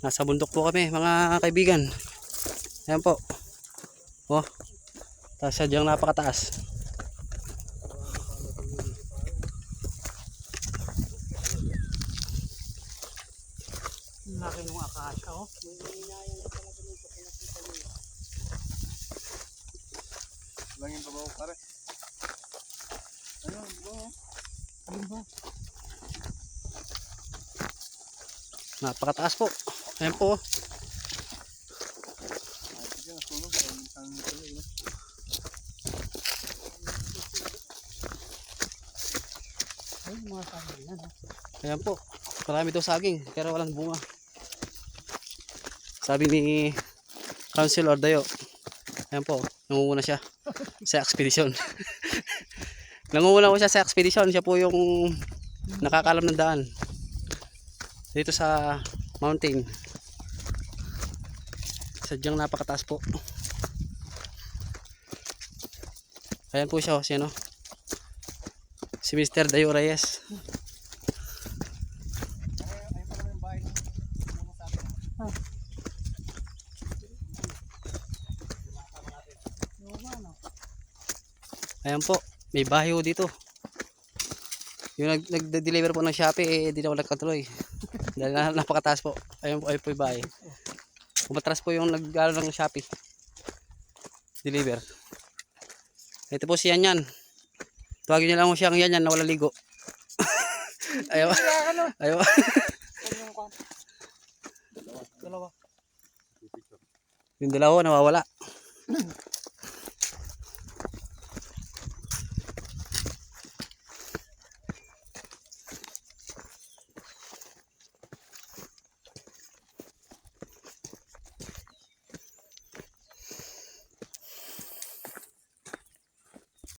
Nasa bundok po kami mga kaibigan. Ayan po. Oh. Tapos sadyang napakataas. Laki ng akasya oh. Langin pa ba pare? Ayun, bro. Ayun ba? Napakataas po. Ayan po. Diyan nasunog ang tuloy, no? Ay, mga saging yan. Ayan po. Marami daw saging pero walang bunga. Sabi ni Councilor Dayo. Ayan po. Nangunguna siya sa expedition. Nangunguna ko siya sa expedition. Siya po yung nakakalam ng daan. Dito sa mountain. Sadyang napakataas po. Ayan po siya, si ano? Si Mr. Dayo Reyes. Ayun pa naman yung bahay ng muna sa atin. Ayan po, may bahay po dito. Yung nag-deliver po ng Shopee, di na ako nagkatuloy. Dahil napakataas po. Ayun po yung bahay. Umatras po yung nag-alo ng Shopee. Deliver. Ito po si Yan. Tuwagin niyo lang mo siyang Yan na wala ligo. Ayaw. Ayaw. Dalawa. Yung dalawa nawawala.